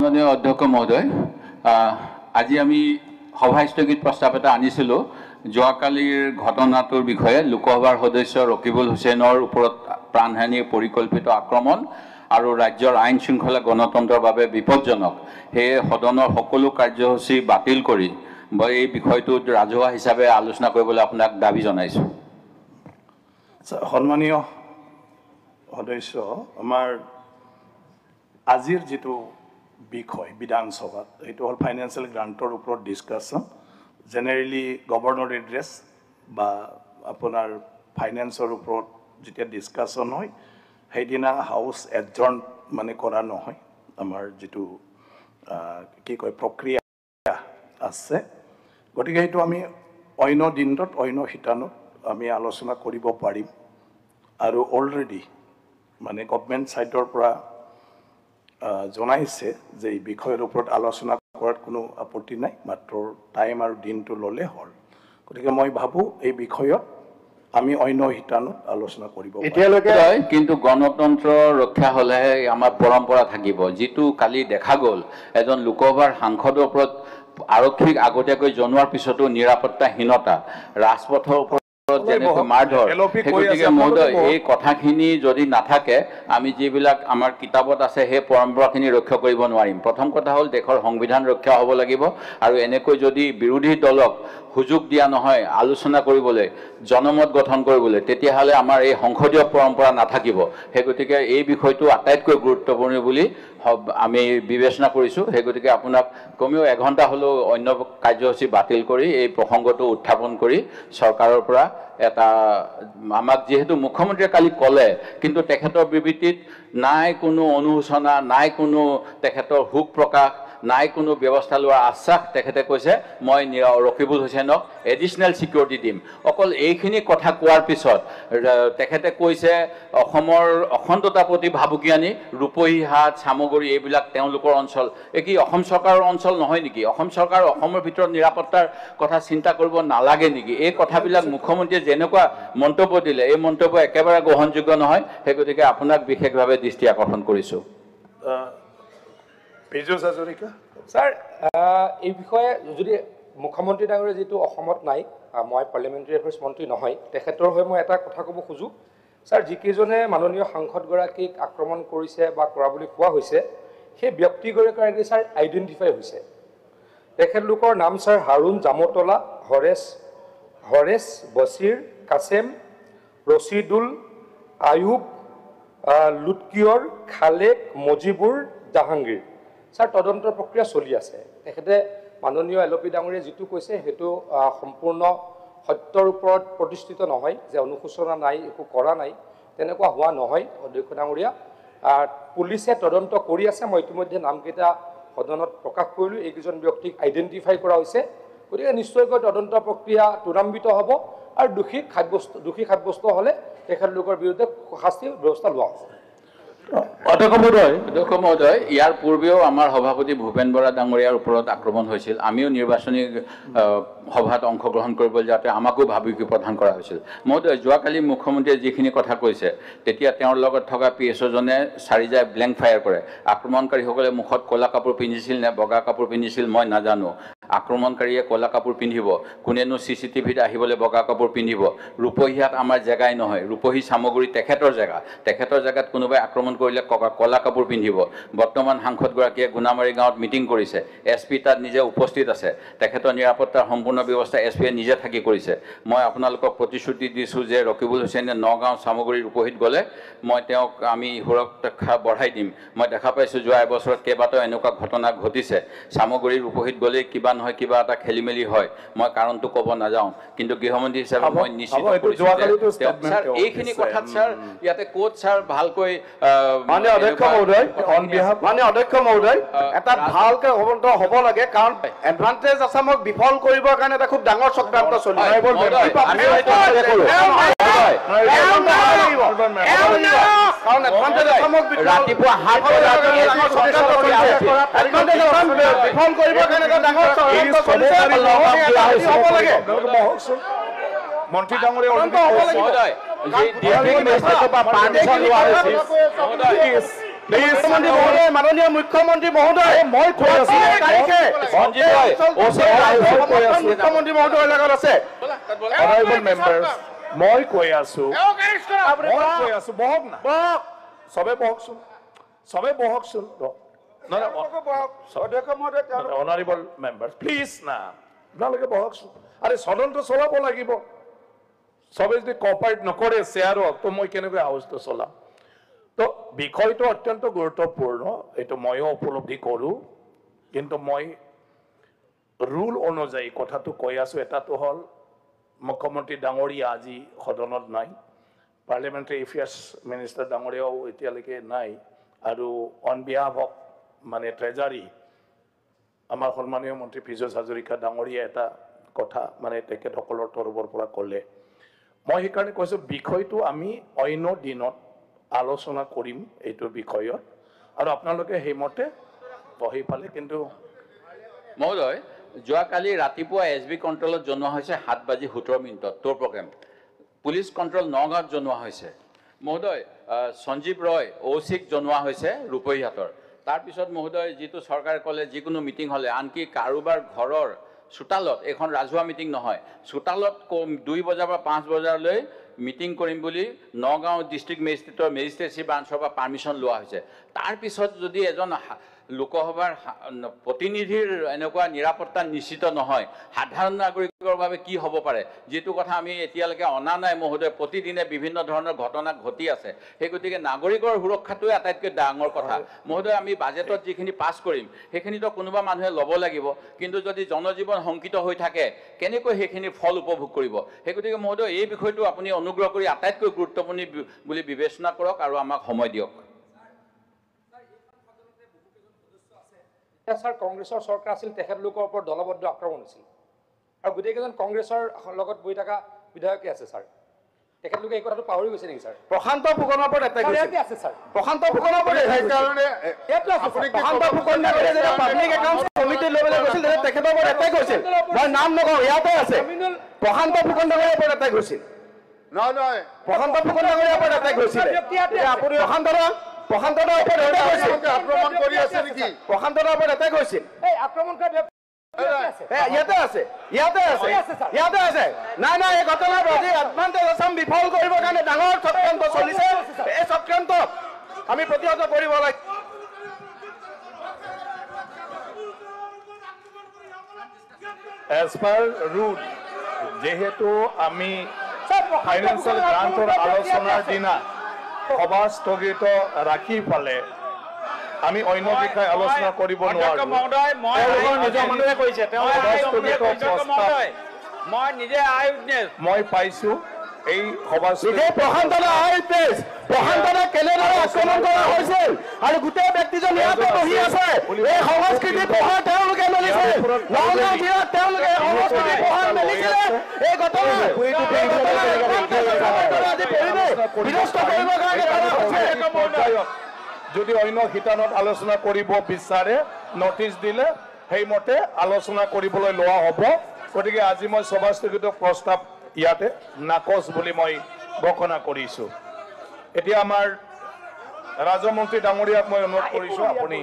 মাননীয় অধ্যক্ষ মহোদয়, আজি আমি সভা স্থগিত প্ৰস্তাৱ এটা আনিছিলোঁ যোৱাকালিৰ ঘটনাটোৰ বিষয়ে। লোকসভাৰ সদস্য ৰকিবুল হুছেইনৰ ওপৰত প্ৰাণহানিৰ পৰিকল্পিত আক্ৰমণ আৰু ৰাজ্যৰ আইন শৃংখলা গণতন্ত্ৰৰ বাবে বিপদজনক। সেয়ে সদনৰ সকলো কাৰ্যসূচী বাতিল কৰি মই এই বিষয়টোত ৰাজহুৱা হিচাপে আলোচনা কৰিবলৈ আপোনাক দাবী জনাইছোঁ। সন্মানীয় সদস্য, আমাৰ আজিৰ যেটো বিষয় বিধানসভাত এইটো হ'ল ফাইনেন্সিয়েল গ্ৰান্টৰ ওপৰত ডিছকাশ্যন। জেনেৰেলি গভৰ্ণৰ এড্ৰেছ বা আপোনাৰ ফাইনেন্সৰ ওপৰত যেতিয়া ডিছকাশ্যন হয় সেইদিনা হাউচ এডজৰ্ণ মানে কৰা নহয়। আমাৰ যেটো কি কয় প্ৰক্ৰিয়া আছে, গতিকে সেইটো আমি অন্য দিনত অন্য শিতানত আমি আলোচনা কৰিব পাৰিম। আৰু অলৰেডি মানে গভৰ্ণমেণ্ট ছাইডৰ পৰা জনাইছে যে এই বিষয়ৰ ওপৰত আলোচনা কৰাত কোনো আপত্তি নাই, মাত্ৰ টাইম আৰু দিনটো ল'লে হ'ল। গতিকে মই ভাবোঁ এই বিষয়ত আমি অন্য শিতানত আলোচনা কৰিব এতিয়ালৈকে। কিন্তু গণতন্ত্ৰ ৰক্ষা হ'লেহে আমাৰ পৰম্পৰা থাকিব। যিটো কালি দেখা গ'ল এজন লোকসভাৰ সাংসদৰ ওপৰত আৰক্ষীক আগতীয়াকৈ জনোৱাৰ পিছতো নিৰাপত্তাহীনতা, ৰাজপথৰ ওপৰত যেনেকৈ মাৰধৰ, গতিকে মহোদয় এই কথাখিনি যদি নাথাকে আমি যিবিলাক আমাৰ কিতাপত আছে সেই পৰম্পৰাখিনি ৰক্ষা কৰিব নোৱাৰিম। প্ৰথম কথা হ'ল দেশৰ সংবিধান ৰক্ষা হ'ব লাগিব, আৰু এনেকৈ যদি বিৰোধী দলক সুযোগ দিয়া নহয় আলোচনা কৰিবলৈ, জনমত গঠন কৰিবলৈ, তেতিয়াহ'লে আমাৰ এই সংসদীয় পৰম্পৰা নাথাকিব। সেই গতিকে এই বিষয়টো আটাইতকৈ গুৰুত্বপূৰ্ণ বুলি আমি বিবেচনা কৰিছোঁ। সেই গতিকে আপোনাক কমেও এঘণ্টা হ'লেও অন্য কাৰ্যসূচী বাতিল কৰি এই প্ৰসংগটো উত্থাপন কৰি চৰকাৰৰ পৰা এটা, আমাক যিহেতু মুখ্যমন্ত্ৰীয়ে কালি ক'লে কিন্তু তেখেতৰ বিবৃতিত নাই কোনো অনুশোচনা, নাই কোনো তেখেতৰ শোক প্ৰকাশ, নাই কোনো ব্যৱস্থা লোৱাৰ আশ্বাস। তেখেতে কৈছে মই ৰকিবুল হুছেইনক এডিশ্যনেল ছিকিউৰিটি দিম। অকল এইখিনি কথা কোৱাৰ পিছত তেখেতে কৈছে অসমৰ অখণ্ডতাৰ প্ৰতি ভাবুকি আনি ৰূপহীহাট, চামগুৰি এইবিলাক তেওঁলোকৰ অঞ্চল। এই কি অসম চৰকাৰৰ অঞ্চল নহয় নেকি? অসম চৰকাৰ অসমৰ ভিতৰত নিৰাপত্তাৰ কথা চিন্তা কৰিব নালাগে নেকি? এই কথাবিলাক মুখ্যমন্ত্ৰীয়ে যেনেকুৱা মন্তব্য দিলে এই মন্তব্য একেবাৰে গ্ৰহণযোগ্য নহয়। সেই গতিকে আপোনাক বিশেষভাৱে দৃষ্টি আকৰ্ষণ কৰিছোঁ। ছাৰ, এই বিষয়ে যদি মুখ্যমন্ত্ৰী ডাঙৰীয়া যিটো অসমত নাই, মই পাৰ্লিয়ামেণ্টাৰী এফেয়াৰ্ছ মন্ত্ৰী নহয়, তেখেতৰ হৈ মই এটা কথা ক'ব খোজোঁ। ছাৰ, যিকেইজনে মাননীয় সাংসদগৰাকীক আক্ৰমণ কৰিছে বা কৰা বুলি কোৱা হৈছে সেই ব্যক্তিগৰাকী ছাৰ আইডেণ্টিফাই হৈছে। তেখেতলোকৰ নাম ছাৰ হাৰুণ জামতলা, হৰেশ, বছিৰ, কাছেম, ৰচিদুল, আয়ুব, লুটকিয়ৰ, খালেক, মজিবুৰ, জাহাংগীৰ। ছাৰ, তদন্তৰ প্ৰক্ৰিয়া চলি আছে। তেখেতে মাননীয় LOP ডাঙৰীয়াই যিটো কৈছে সেইটো সম্পূৰ্ণ সত্যৰ ওপৰত প্ৰতিষ্ঠিত নহয়, যে অনুশোচনা নাই, একো কৰা নাই, তেনেকুৱা হোৱা নহয় অধ্যক্ষ ডাঙৰীয়া। পুলিচে তদন্ত কৰি আছে। মই ইতিমধ্যে নামকেইটা সদনত প্ৰকাশ কৰিলোঁ। এইকেইজন ব্যক্তিক আইডেণ্টিফাই কৰা হৈছে। গতিকে নিশ্চয়কৈ তদন্ত প্ৰক্ৰিয়া ত্বৰান্বিত হ'ব আৰু দোষী সাব্যস্ত হ'লে তেখেতলোকৰ বিৰুদ্ধে শাস্তিৰ ব্যৱস্থা লোৱা হ'ব। অধ্যক্ষ মহোদয়, ইয়াৰ পূৰ্বেও আমাৰ সভাপতি ভূপেন বৰা ডাঙৰীয়াৰ ওপৰত আক্ৰমণ হৈছিল। আমিও নিৰ্বাচনী সভাত অংশগ্ৰহণ কৰিবলৈ যাওঁতে আমাকো ভাবুকি প্ৰদান কৰা হৈছিল। মহোদয়, যোৱাকালি মুখ্যমন্ত্ৰীয়ে যিখিনি কথা কৈছে তেতিয়া তেওঁৰ লগত থকা PSO জনে চাৰিজাই ব্লেংক ফায়াৰ কৰে। আক্ৰমণকাৰীসকলে মুখত ক'লা কাপোৰ পিন্ধিছিল নে বগা কাপোৰ পিন্ধিছিল মই নাজানো। আক্ৰমণকাৰীয়ে ক'লা কাপোৰ পিন্ধিব, কোনেনো CCTVত আহিবলৈ বগা কাপোৰ পিন্ধিব? ৰূপহীহাট আমাৰ জেগাই নহয়, ৰূপহী চামগুৰি তেখেতৰ জেগা। তেখেতৰ জেগাত কোনোবাই আক্ৰমণ কৰিলে ক'লা কাপোৰ পিন্ধিব। বৰ্তমান সাংসদগৰাকীয়ে গুণামাৰী গাঁৱত মিটিং কৰিছে, SP তাত নিজে উপস্থিত আছে। তেখেতৰ নিৰাপত্তাৰ সম্পূৰ্ণ ব্যৱস্থা SPয়ে নিজে থাকি কৰিছে। মই আপোনালোকক প্ৰতিশ্ৰুতি দিছোঁ যে ৰকিবুল হুছেইনে নগাঁও, চামগুৰি, ৰূপহীত গ'লে মই তেওঁক আমি সুৰক্ষা বঢ়াই দিম। মই দেখা পাইছোঁ যোৱা এবছৰত কেইবাটাও এনেকুৱা ঘটনা ঘটিছে। চামগুৰি, ৰূপহীত গ'লেই কিবা নহয় কিবা এটা খেলি মেলি হয়। মই কাৰণটো ক'ব নাযাওঁ, কিন্তু গৃহমন্ত্ৰী হিচাপে মই নিশ্চিত ছাৰ এইখিনি কথাত ছাৰ ইয়াতে ক'ত ছাৰ ভালকৈ মাননীয় অধ্যক্ষ মহোদয় এটা ভালকৈ হ'ব লাগে, কাৰণ এডভান্টেজ আছামক বিফল কৰিবৰ কাৰণে এটা খুব ডাঙৰ চক্ৰান্ত চলি আছে। ৰাতিপুৱা 7 মন্ত্ৰী ডাঙৰীয়া মুখ্যমন্ত্ৰী মহোদয়, মাননীয় মুখ্যমন্ত্ৰী মহোদয়, মই কৈ আছো মুখ্যমন্ত্ৰী মহোদয়ৰ লগত আছে। Honorable members, মই কৈ আছো বহক না, চবে বহকচোন, চবে বহকচোন। Honorable members, please না, আপোনালোকে বহকচোন। আৰে সদনটো চলাব লাগিব, চবে যদি কপাৰেট নকৰে চেয়াৰক, তো মই কেনেকৈ হাউচটো চলাম? তো বিষয়টো অত্যন্ত গুৰুত্বপূৰ্ণ, এইটো ময়ো উপলব্ধি কৰোঁ, কিন্তু মই ৰুল অনুযায়ী কথাটো কৈ আছো। এটাটো হ'ল মুখ্যমন্ত্ৰী ডাঙৰীয়া আজি সদনত নাই, পাৰ্লিয়ামেণ্টাৰী এফেয়াৰ্ছ মিনিষ্টাৰ ডাঙৰীয়াও এতিয়ালৈকে নাই, আৰু অন বিহাফ অফ মানে ট্ৰেজাৰী আমাৰ সন্মানীয় মন্ত্ৰী পীযুষ হাজৰিকা ডাঙৰীয়া এটা কথা মানে তেখেতসকলৰ তৰফৰ পৰা ক'লে। মই সেইকাৰণে কৈছোঁ বিষয়টো আমি অন্য দিনত আলোচনা কৰিম এইটোৰ বিষয়ত, আৰু আপোনালোকে সেইমতে বহি পালে। কিন্তু মহোদয়, যোৱাকালি ৰাতিপুৱা SB কণ্ট্ৰলত জনোৱা হৈছে 7:17 তোৰ প্ৰগ্ৰেম, পুলিচ কণ্ট্ৰল নগাঁৱত জনোৱা হৈছে। মহোদয়, সঞ্জীৱ ৰয় OC-ক জনোৱা হৈছে ৰূপহীহাটৰ। তাৰপিছত মহোদয়, যিটো চৰকাৰে ক'লে যিকোনো মিটিং হ'লে, আনকি কাৰোবাৰ ঘৰৰ চোতালত, এইখন ৰাজহুৱা মিটিং নহয়, চোতালত 2 বজাৰ পৰা 5 বজালৈ মিটিং কৰিম বুলি নগাঁও ডিষ্ট্ৰিক্ট মেজিষ্ট্ৰেটৰ মেজিষ্ট্ৰেচি ব্ৰাঞ্চৰ পৰা পাৰ্মিশ্যন লোৱা হৈছে। তাৰপিছত যদি এজন লোকসভাৰ প্ৰতিনিধিৰ এনেকুৱা নিৰাপত্তা নিশ্চিত নহয়, সাধাৰণ নাগৰিকৰ বাবে কি হ'ব পাৰে, যিটো কথা আমি এতিয়ালৈকে অনা নাই মহোদয়। প্ৰতিদিনে বিভিন্ন ধৰণৰ ঘটনা ঘটি আছে, সেই গতিকে নাগৰিকৰ সুৰক্ষাটোৱে আটাইতকৈ ডাঙৰ কথা মহোদয়। আমি বাজেটত যিখিনি পাছ কৰিম সেইখিনিতো কোনোবা মানুহে ল'ব লাগিব, কিন্তু যদি জনজীৱন শংকিত হৈ থাকে কেনেকৈ সেইখিনি ফল উপভোগ কৰিব? সেই গতিকে মহোদয়, এই বিষয়টো আপুনি অনুগ্ৰহ কৰি আটাইতকৈ গুৰুত্বপূৰ্ণ বুলি বিবেচনা কৰক আৰু আমাক সময় দিয়ক। স্যাৰ, কংগ্ৰেছৰ চৰকাৰ আছিল, তেখেতলোকৰ ওপৰত দলবদ্ধ আক্ৰমণ হৈছিল, আৰু গোটেইকেইজন কংগ্ৰেছৰ লগত বহি থকা বিধায়কে আছে ছাৰ। তেখেতলোকে এই কথাটো পাহৰি গৈছে নেকি ছাৰ? প্ৰশান্ত ফুকনৰ ওপৰত এটাই ইয়াতে আছে ছাৰ, প্ৰশান্ত ফুকনৰ ওপৰত সেইকাৰণে প্ৰশান্ত ফুকন ডাঙৰীয়া যেতিয়া পাব্লিক একাউণ্টছ কমিটি ল'বলৈ গৈছিল তেতিয়া তেখেতৰ ওপৰত এটাই কৈছিল, মই নাম নকওঁ, ইয়াতে আছে, প্ৰশান্ত ফুকন ডাঙৰীয়াৰ ওপৰত এটাই কৈছিল। নহয়, প্ৰশান্ত ফুকন ডাঙৰীয়াৰ ওপৰত এটাই কৈছিল। প্ৰশান্তদাৰ ওপৰত এটাই কৈছিল, আক্ৰমণ কৰি আছে নেকি? প্ৰশান্তদাৰ ওপৰত এটাই কৈছিল, এই আক্ৰমণ কৰা ইয়াতে আছে, ইয়াতে আছে, ইয়াতে আছে। নাই নাই, এই ঘটনাত আজি এডভান্টেজ আছাম বিফল কৰিবৰ কাৰণে ডাঙৰ চক্ৰান্ত চলিছে। এই চক্ৰান্ত আমি প্ৰতিহত কৰিব লাগিব। এজ পাৰ ৰুল, যেহেতু আমি ফাইনেন্সিয়েল গ্ৰান্টৰ আলোচনাৰ দিনা সভা স্থগিত ৰাখি পালে আমি অন্য বিষয়ে আলোচনা কৰিব নোৱাৰো। মই পাইছো এই সভা প্ৰশান্তদা কেনেদৰে আক্ৰমণ কৰা হৈছিল আৰু গোটেই ব্যক্তিজন ইয়াতে বহি আছে। এই সংস্কৃতি পোহৰ তেওঁলোকে মেলিছে, নগাঁও জিলাত তেওঁলোকে সংস্কৃতি পোহৰ মেলিছিলে। এই ঘটনা বিনষ্ট কৰিবৰ কাৰণে কৰা হৈছে। যদি অন্য শিতানত আলোচনা কৰিব বিচাৰে নটিচ দিলে সেইমতে আলোচনা কৰিবলৈ লোৱা হ'ব। গতিকে আজি মই সভাস্থগিত প্ৰস্তাৱ ইয়াতে নাকচ বুলি মই ঘোষণা কৰিছোঁ। এতিয়া আমাৰ ৰাজমন্ত্ৰী ডাঙৰীয়াক মই অনুৰোধ কৰিছোঁ, আপুনি